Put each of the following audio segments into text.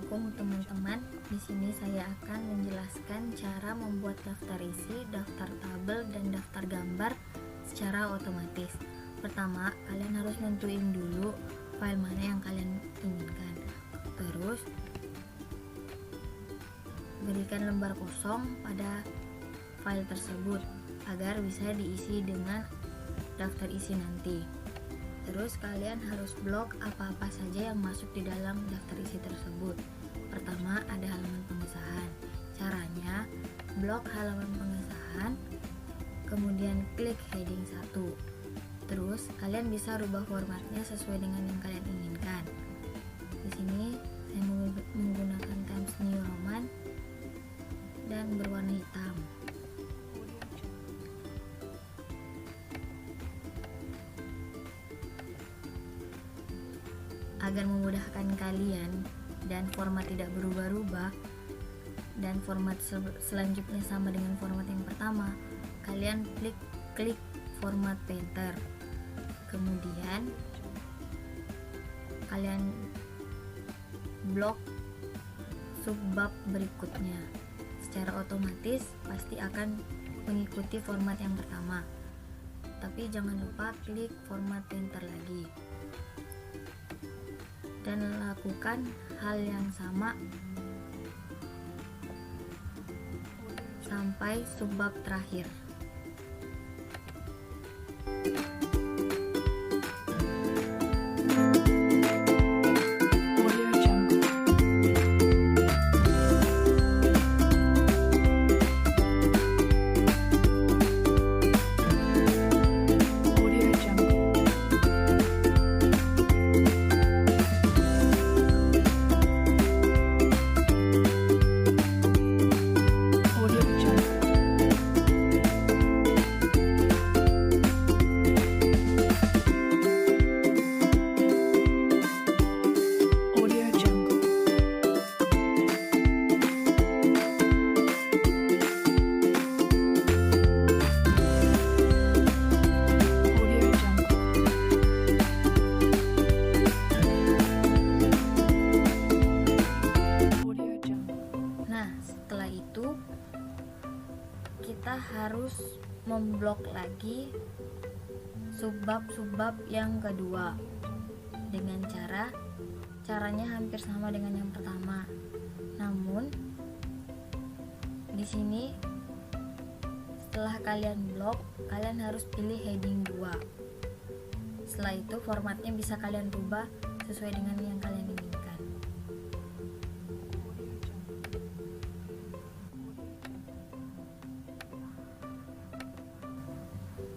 Assalamualaikum teman-teman. Di sini saya akan menjelaskan cara membuat daftar isi, daftar tabel, dan daftar gambar secara otomatis. Pertama, kalian harus nentuin dulu file mana yang kalian inginkan. Terus, berikan lembar kosong pada file tersebut agar bisa diisi dengan daftar isi nanti. Terus kalian harus blok apa-apa saja yang masuk di dalam daftar isi tersebut. Pertama, ada halaman pengesahan. Caranya, blok halaman pengesahan, kemudian klik heading 1. Terus kalian bisa rubah formatnya sesuai dengan yang kalian inginkan. Di sini saya menggunakan Times New Roman dan berwarna hitam. Agar memudahkan kalian dan format tidak berubah-ubah dan format selanjutnya sama dengan format yang pertama, kalian klik format painter. Kemudian kalian blok subbab berikutnya. Secara otomatis pasti akan mengikuti format yang pertama. Tapi jangan lupa klik format painter lagi. Dan lakukan hal yang sama sampai subbab terakhir. Kita harus memblok lagi subbab yang kedua dengan caranya hampir sama dengan yang pertama. Namun di sini setelah kalian blok, kalian harus pilih heading 2. Setelah itu formatnya bisa kalian rubah sesuai dengan yang kalian inginkan.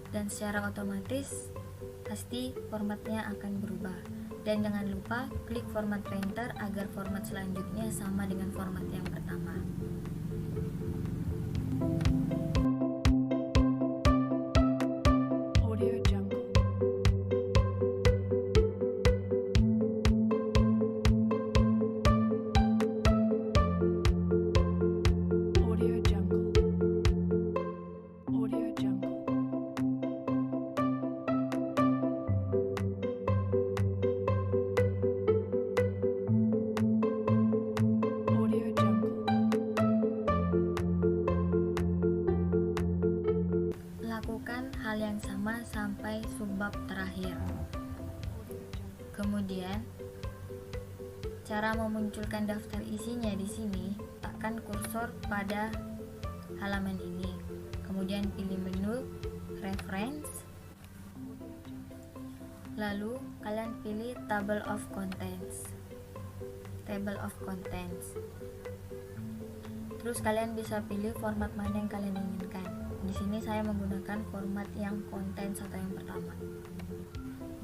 Dan secara otomatis pasti formatnya akan berubah. Dan jangan lupa klik format painter agar format selanjutnya sama dengan format yang pertama. Lakukan hal yang sama sampai subbab terakhir. Kemudian, cara memunculkan daftar isinya di sini, tekan kursor pada halaman ini. Kemudian pilih menu Reference. Lalu kalian pilih Table of Contents. Terus kalian bisa pilih format mana yang kalian inginkan. Di sini saya menggunakan format yang contents atau yang pertama.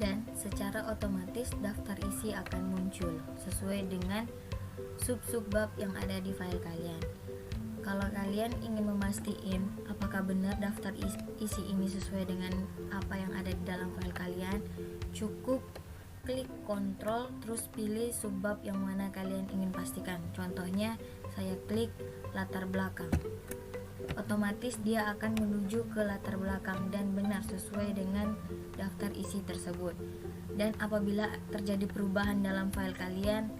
Dan secara otomatis daftar isi akan muncul sesuai dengan subbab yang ada di file kalian. Kalau kalian ingin memastikan apakah benar daftar isi ini sesuai dengan apa yang ada di dalam file kalian, cukup klik Ctrl terus pilih subbab yang mana kalian ingin pastikan. Contohnya saya klik latar belakang. Otomatis dia akan menuju ke latar belakang dan benar sesuai dengan daftar isi tersebut. Dan apabila terjadi perubahan dalam file kalian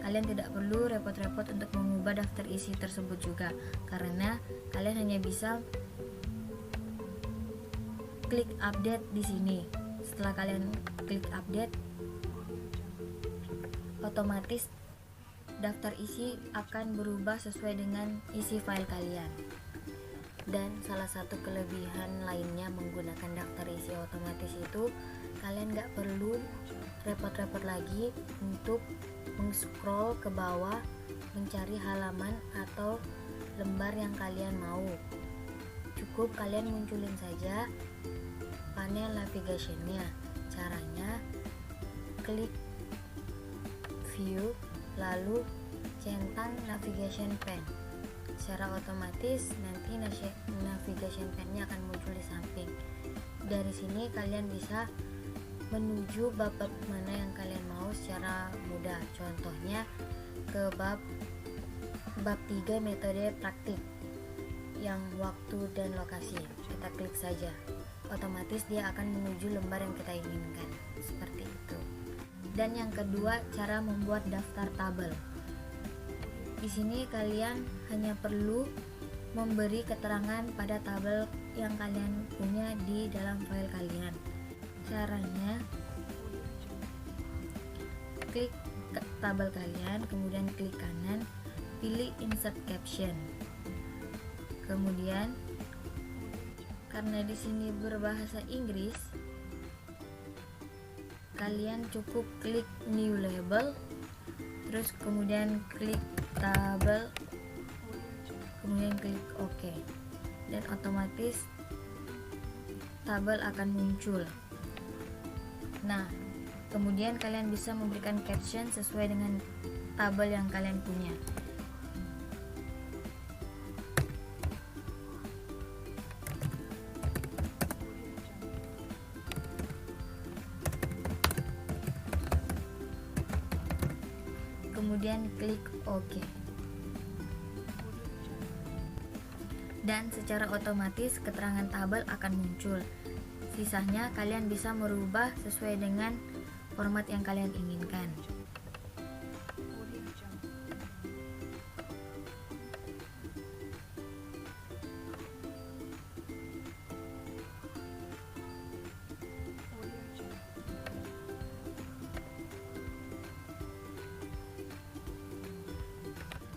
kalian tidak perlu repot-repot untuk mengubah daftar isi tersebut juga, karena kalian hanya bisa klik update di sini. Setelah kalian klik update, otomatis daftar isi akan berubah sesuai dengan isi file kalian. Dan salah satu kelebihan lainnya menggunakan daftar isi otomatis itu, kalian gak perlu repot-repot lagi untuk meng-scroll ke bawah mencari halaman atau lembar yang kalian mau. Cukup kalian munculin saja panel navigation-nya. Caranya klik view lalu centang navigation pane. Secara otomatis nanti navigation pane-nya akan muncul di samping. Dari sini kalian bisa menuju bab-bab mana yang kalian mau secara mudah. Contohnya ke bab 3 metode praktik yang waktu dan lokasi. Kita klik saja. Otomatis dia akan menuju lembar yang kita inginkan. Seperti itu. Dan yang kedua, cara membuat daftar tabel. Di sini kalian hanya perlu memberi keterangan pada tabel yang kalian punya di dalam file kalian. Caranya, klik tabel kalian, kemudian klik kanan, pilih insert caption. Kemudian, karena di sini berbahasa Inggris, kalian cukup klik new label, terus kemudian klik tabel, kemudian klik OK, dan otomatis tabel akan muncul. Nah, kemudian kalian bisa memberikan caption sesuai dengan tabel yang kalian punya. Kemudian klik OK. Dan secara otomatis keterangan tabel akan muncul. Sisanya kalian bisa merubah sesuai dengan format yang kalian inginkan.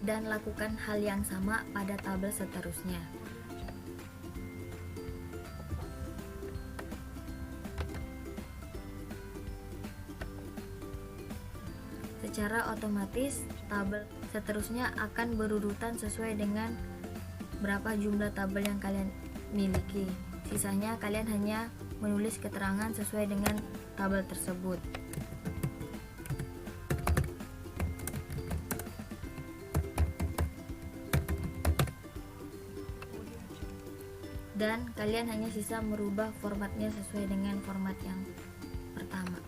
Dan lakukan hal yang sama pada tabel seterusnya. Secara otomatis tabel seterusnya akan berurutan sesuai dengan berapa jumlah tabel yang kalian miliki. Sisanya kalian hanya menulis keterangan sesuai dengan tabel tersebut. Dan kalian hanya sisa merubah formatnya sesuai dengan format yang pertama.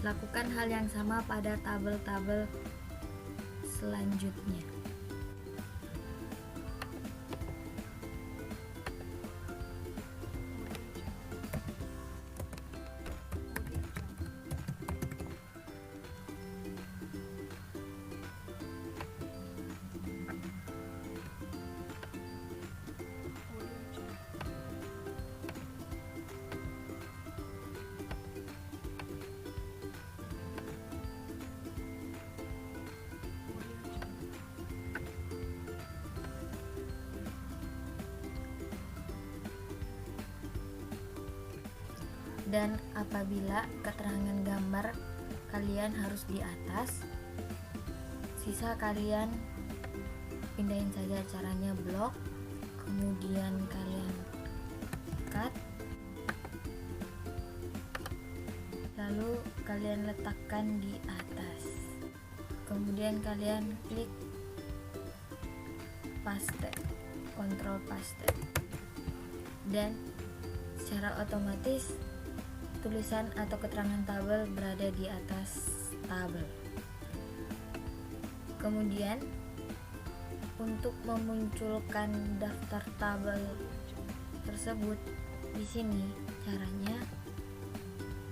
Lakukan hal yang sama pada tabel-tabel selanjutnya. Dan apabila keterangan gambar kalian harus di atas, sisa kalian pindahin saja. Caranya blok, kemudian kalian cut, lalu kalian letakkan di atas, kemudian kalian klik paste, Ctrl paste, dan secara otomatis tulisan atau keterangan tabel berada di atas tabel. Kemudian Untuk memunculkan daftar tabel tersebut, di sini caranya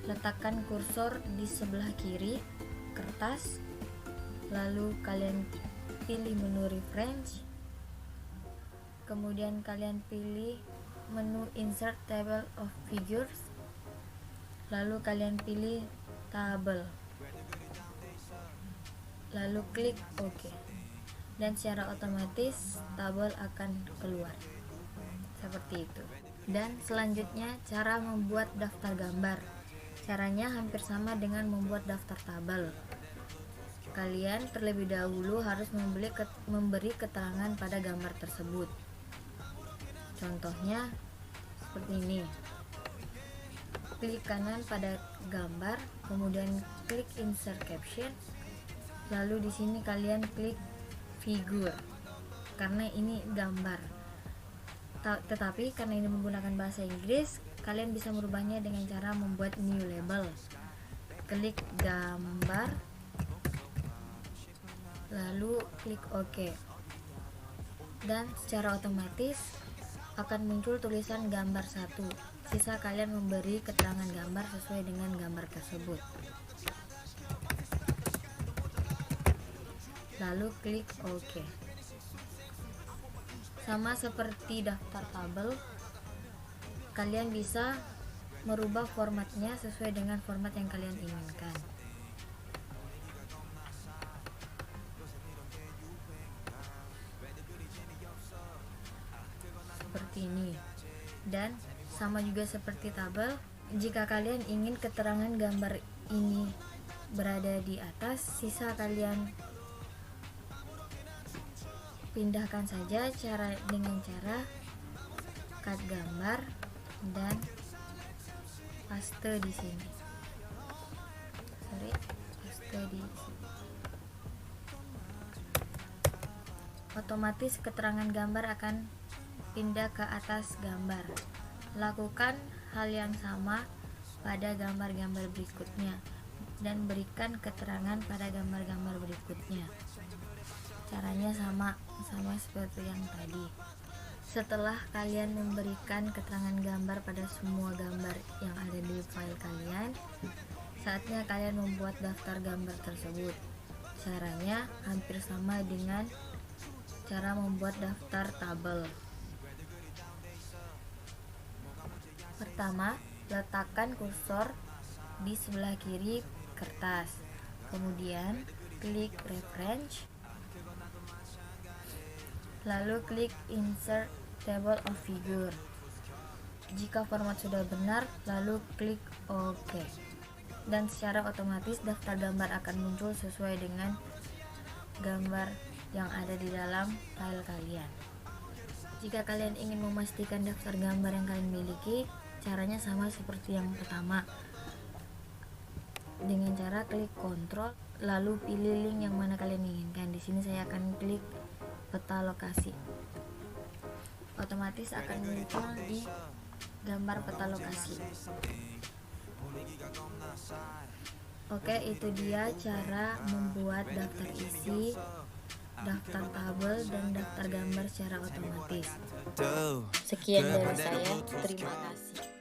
letakkan kursor di sebelah kiri kertas, lalu kalian pilih menu reference, kemudian kalian pilih menu insert table of figures, lalu kalian pilih tabel, lalu klik OK, dan secara otomatis tabel akan keluar seperti itu. Dan selanjutnya cara membuat daftar gambar. Caranya hampir sama dengan membuat daftar tabel. Kalian terlebih dahulu harus memberi keterangan pada gambar tersebut. Contohnya seperti ini. Klik kanan pada gambar, kemudian klik insert caption, lalu di sini kalian klik figure karena ini gambar. Tetapi karena ini menggunakan bahasa Inggris, kalian bisa merubahnya dengan cara membuat new label. Klik gambar, lalu klik OK, dan secara otomatis akan muncul tulisan gambar 1. Sisa kalian memberi keterangan gambar sesuai dengan gambar tersebut. Lalu klik OK. Sama seperti daftar tabel, kalian bisa merubah formatnya sesuai dengan format yang kalian inginkan. Seperti ini. Dan sama juga seperti tabel, jika kalian ingin keterangan gambar ini berada di atas, sisa kalian pindahkan saja dengan cara cut gambar dan paste di sini. Paste di sini. Otomatis keterangan gambar akan pindah ke atas gambar. Lakukan hal yang sama pada gambar-gambar berikutnya dan berikan keterangan pada gambar-gambar berikutnya. Caranya sama seperti yang tadi. Setelah kalian memberikan keterangan gambar pada semua gambar yang ada di file kalian, saatnya kalian membuat daftar gambar tersebut. Caranya hampir sama dengan cara membuat daftar tabel. Pertama, letakkan kursor di sebelah kiri kertas. Kemudian klik reference, lalu klik insert table of figure. Jika format sudah benar, lalu klik OK. Dan secara otomatis daftar gambar akan muncul sesuai dengan gambar yang ada di dalam file kalian. Jika kalian ingin memastikan daftar gambar yang kalian miliki, caranya sama seperti yang pertama. Dengan cara klik Ctrl, lalu pilih link yang mana kalian inginkan. Di sini saya akan klik peta lokasi. Otomatis akan muncul di gambar peta lokasi. Oke, itu dia cara membuat daftar isi, daftar tabel, dan daftar gambar secara otomatis. Sekian dari saya, terima kasih.